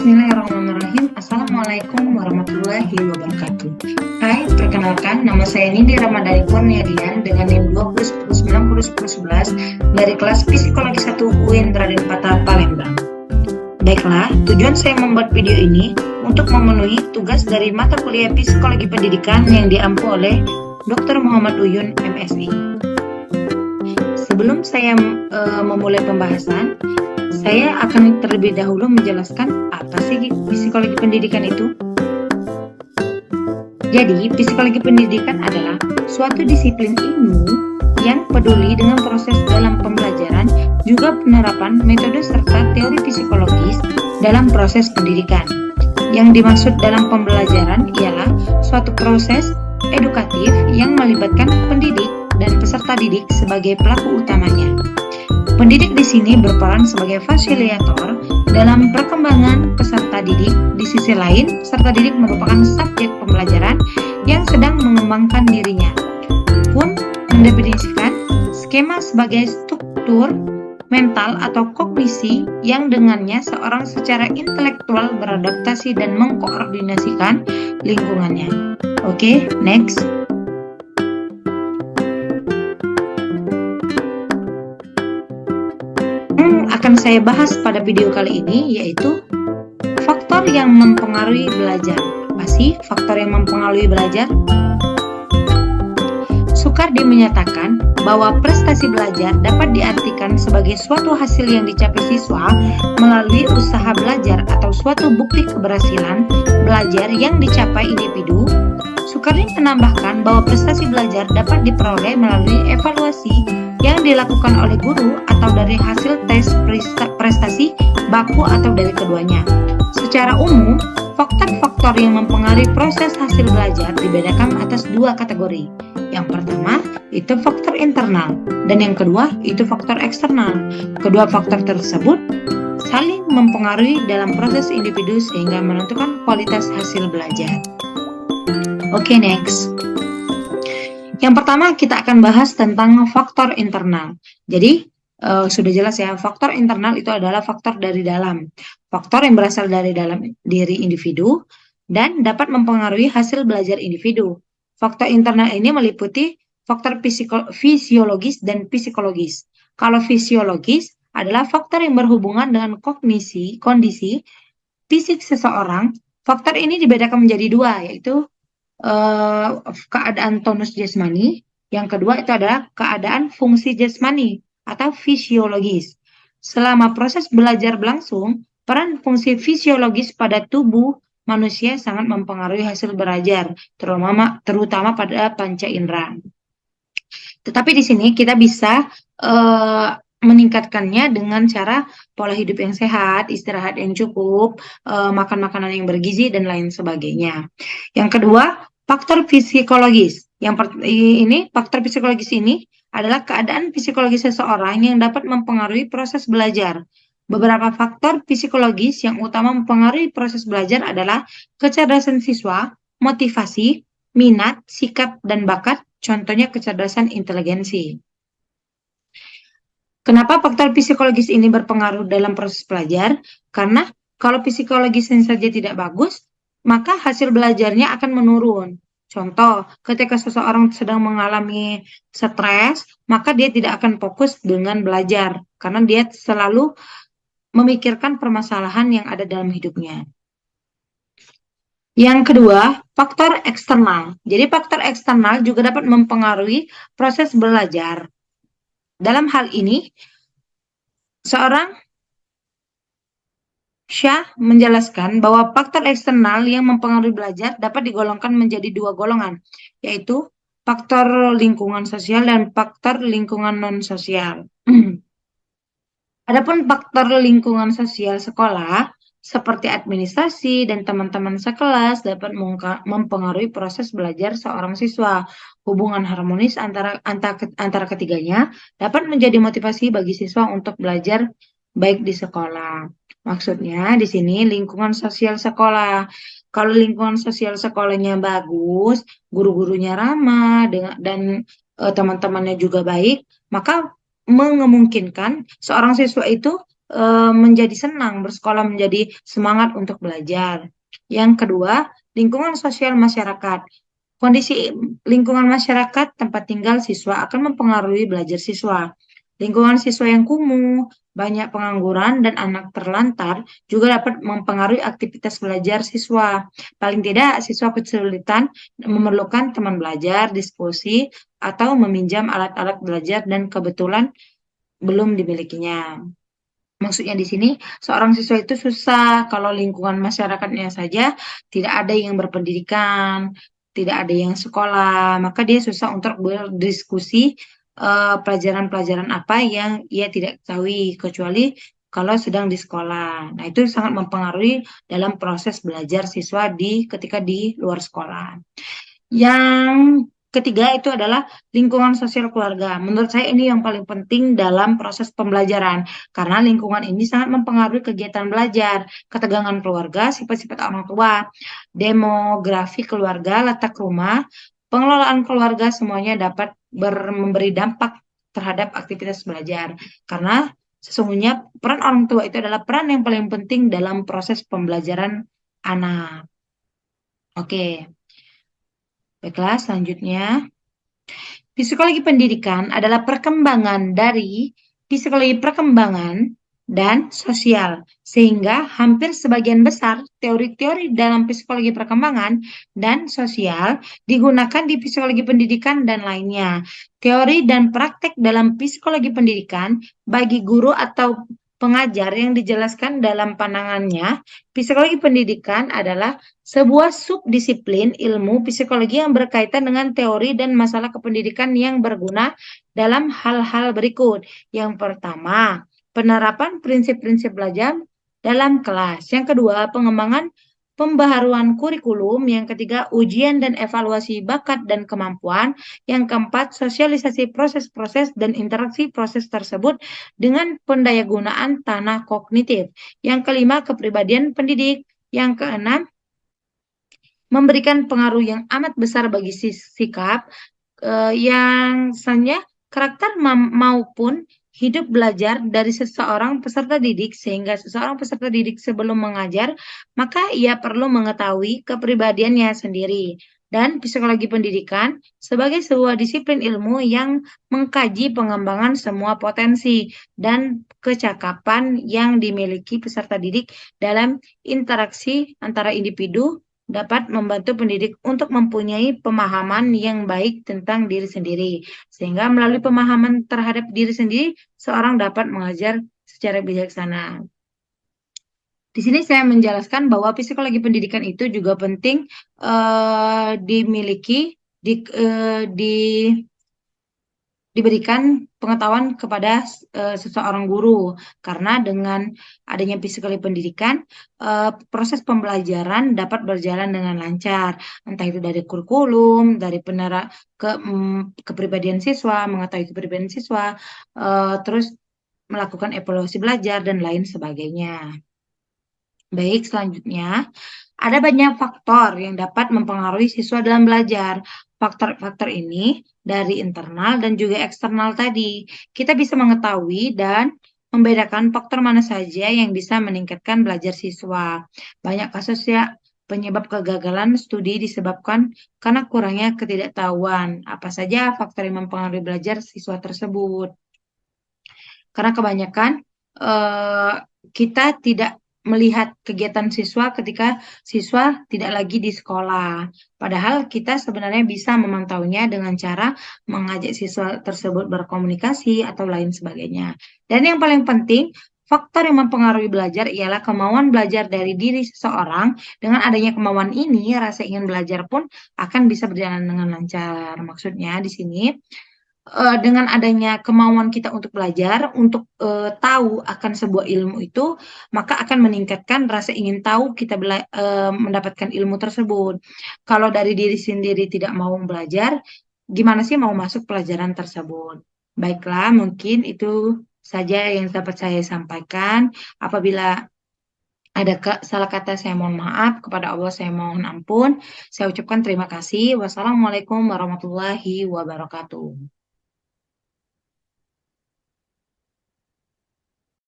Bismillahirrahmanirrahim. Assalamualaikum warahmatullahi wabarakatuh. Hai, perkenalkan nama saya Nindi Ramadhani Kurniadian dengan NIM 2010901011 dari kelas Psikologi 1 UIN Raden Patah Palembang. Baiklah, tujuan saya membuat video ini untuk memenuhi tugas dari mata kuliah Psikologi Pendidikan yang diampu oleh Dr. Muhammad Uyun, MSI. Sebelum saya memulai pembahasan, saya akan terlebih dahulu menjelaskan apa sih psikologi pendidikan itu. Jadi, psikologi pendidikan adalah suatu disiplin ilmu yang peduli dengan proses dalam pembelajaran, juga penerapan metode serta teori psikologis dalam proses pendidikan. Yang dimaksud dalam pembelajaran ialah suatu proses edukatif yang melibatkan pendidik dan peserta didik sebagai pelaku utamanya. Pendidik di sini berperan sebagai fasilitator dalam perkembangan peserta didik. Di sisi lain, peserta didik merupakan subjek pembelajaran yang sedang mengembangkan dirinya. Pun mendefinisikan skema sebagai struktur mental atau kognisi yang dengannya seorang secara intelektual beradaptasi dan mengkoordinasikan lingkungannya. Oke, next. Akan saya bahas pada video kali ini yaitu faktor yang mempengaruhi belajar. Apa sih faktor yang mempengaruhi belajar? Soekardi menyatakan bahwa prestasi belajar dapat diartikan sebagai suatu hasil yang dicapai siswa melalui usaha belajar atau suatu bukti keberhasilan belajar yang dicapai individu. Soekardi menambahkan bahwa prestasi belajar dapat diperoleh melalui evaluasi yang dilakukan oleh guru atau dari hasil tes prestasi baku atau dari keduanya. Secara umum, faktor-faktor yang mempengaruhi proses hasil belajar dibedakan atas dua kategori. Yang pertama, itu faktor internal, dan yang kedua, itu faktor eksternal. Kedua faktor tersebut saling mempengaruhi dalam proses individu sehingga menentukan kualitas hasil belajar. Oke, next. Yang pertama kita akan bahas tentang faktor internal. Jadi sudah jelas ya, faktor internal itu adalah faktor dari dalam. Faktor yang berasal dari dalam diri individu dan dapat mempengaruhi hasil belajar individu. Faktor internal ini meliputi faktor fisiologis dan psikologis. Kalau fisiologis adalah faktor yang berhubungan dengan kondisi fisik seseorang. Faktor ini dibedakan menjadi dua, yaitu keadaan tonus jasmani, yang kedua itu adalah keadaan fungsi jasmani atau fisiologis. Selama proses belajar berlangsung, peran fungsi fisiologis pada tubuh manusia sangat mempengaruhi hasil belajar, terutama pada panca indera. Tetapi di sini kita bisa meningkatkannya dengan cara pola hidup yang sehat, istirahat yang cukup, makan makanan yang bergizi, dan lain sebagainya. Yang kedua, faktor psikologis. Faktor psikologis ini adalah keadaan psikologis seseorang yang dapat mempengaruhi proses belajar. Beberapa faktor psikologis yang utama mempengaruhi proses belajar adalah kecerdasan siswa, motivasi, minat, sikap, dan bakat, contohnya kecerdasan inteligensi. Kenapa faktor psikologis ini berpengaruh dalam proses belajar? Karena kalau psikologisnya saja tidak bagus, maka hasil belajarnya akan menurun. Contoh, ketika seseorang sedang mengalami stres, maka dia tidak akan fokus dengan belajar, karena dia selalu memikirkan permasalahan yang ada dalam hidupnya. Yang kedua, faktor eksternal. Jadi faktor eksternal juga dapat mempengaruhi proses belajar. Dalam hal ini, seorang Syah menjelaskan bahwa faktor eksternal yang mempengaruhi belajar dapat digolongkan menjadi dua golongan, yaitu faktor lingkungan sosial dan faktor lingkungan non-sosial. Adapun faktor lingkungan sosial sekolah, seperti administrasi dan teman-teman sekelas, dapat mempengaruhi proses belajar seorang siswa. Hubungan harmonis antara ketiganya dapat menjadi motivasi bagi siswa untuk belajar baik di sekolah. Maksudnya di sini lingkungan sosial sekolah. Kalau lingkungan sosial sekolahnya bagus, guru-gurunya ramah dan teman-temannya juga baik, maka memungkinkan seorang siswa itu menjadi senang bersekolah, menjadi semangat untuk belajar. Yang kedua, lingkungan sosial masyarakat. Kondisi lingkungan masyarakat tempat tinggal siswa akan mempengaruhi belajar siswa. Lingkungan siswa yang kumuh, banyak pengangguran, dan anak terlantar juga dapat mempengaruhi aktivitas belajar siswa. Paling tidak, siswa kesulitan memerlukan teman belajar, diskusi, atau meminjam alat-alat belajar dan kebetulan belum dimilikinya. Maksudnya di sini, seorang siswa itu susah kalau lingkungan masyarakatnya saja tidak ada yang berpendidikan, tidak ada yang sekolah, maka dia susah untuk berdiskusi pelajaran-pelajaran apa yang ia tidak ketahui, kecuali kalau sedang di sekolah. Nah, itu sangat mempengaruhi dalam proses belajar siswa ketika di luar sekolah. Yang ketiga itu adalah lingkungan sosial keluarga. Menurut saya ini yang paling penting dalam proses pembelajaran, karena lingkungan ini sangat mempengaruhi kegiatan belajar, ketegangan keluarga, sifat-sifat orang tua, demografi keluarga, letak rumah, pengelolaan keluarga, semuanya dapat memberi dampak terhadap aktivitas belajar. Karena sesungguhnya peran orang tua itu adalah peran yang paling penting dalam proses pembelajaran anak. Oke. Baiklah, selanjutnya. Psikologi pendidikan adalah perkembangan dari psikologi perkembangan dan sosial, sehingga hampir sebagian besar teori-teori dalam psikologi perkembangan dan sosial digunakan di psikologi pendidikan dan lainnya. Teori dan praktek dalam psikologi pendidikan bagi guru atau pengajar yang dijelaskan dalam pandangannya, psikologi pendidikan adalah sebuah subdisiplin ilmu psikologi yang berkaitan dengan teori dan masalah kependidikan yang berguna dalam hal-hal berikut. Yang pertama, penerapan prinsip-prinsip belajar dalam kelas. Yang kedua, pengembangan pembaharuan kurikulum. Yang ketiga, ujian dan evaluasi bakat dan kemampuan. Yang keempat, sosialisasi proses-proses dan interaksi proses tersebut dengan pendayagunaan tanah kognitif. Yang kelima, kepribadian pendidik. Yang keenam, memberikan pengaruh yang amat besar bagi sikap yang sebenarnya karakter maupun hidup belajar dari seseorang peserta didik, sehingga seseorang peserta didik sebelum mengajar, maka ia perlu mengetahui kepribadiannya sendiri. Dan psikologi pendidikan sebagai sebuah disiplin ilmu yang mengkaji pengembangan semua potensi dan kecakapan yang dimiliki peserta didik dalam interaksi antara individu, dapat membantu pendidik untuk mempunyai pemahaman yang baik tentang diri sendiri. Sehingga melalui pemahaman terhadap diri sendiri, seorang dapat mengajar secara bijaksana. Di sini saya menjelaskan bahwa psikologi pendidikan itu juga penting dimiliki, diberikan pengetahuan kepada seseorang guru, karena dengan adanya psikologi pendidikan proses pembelajaran dapat berjalan dengan lancar, entah itu dari kurikulum, dari kepribadian siswa, mengetahui kepribadian siswa, terus melakukan evaluasi belajar dan lain sebagainya. Baik, selanjutnya ada banyak faktor yang dapat mempengaruhi siswa dalam belajar. Faktor-faktor ini dari internal dan juga eksternal tadi. Kita bisa mengetahui dan membedakan faktor mana saja yang bisa meningkatkan belajar siswa. Banyak kasus ya, penyebab kegagalan studi disebabkan karena kurangnya ketidaktahuan. Apa saja faktor yang mempengaruhi belajar siswa tersebut? Karena kebanyakan eh, kita tidak melihat kegiatan siswa ketika siswa tidak lagi di sekolah. Padahal kita sebenarnya bisa memantaunya dengan cara mengajak siswa tersebut berkomunikasi atau lain sebagainya. Dan yang paling penting, faktor yang mempengaruhi belajar ialah kemauan belajar dari diri seseorang. Dengan adanya kemauan ini, rasa ingin belajar pun akan bisa berjalan dengan lancar. Maksudnya di sini dengan adanya kemauan kita untuk belajar, untuk tahu akan sebuah ilmu itu, maka akan meningkatkan rasa ingin tahu kita mendapatkan ilmu tersebut. Kalau dari diri sendiri tidak mau belajar, gimana sih mau masuk pelajaran tersebut? Baiklah, mungkin itu saja yang dapat saya sampaikan. Apabila ada salah kata, saya mohon maaf. Kepada Allah saya mohon ampun. Saya ucapkan terima kasih. Wassalamualaikum warahmatullahi wabarakatuh.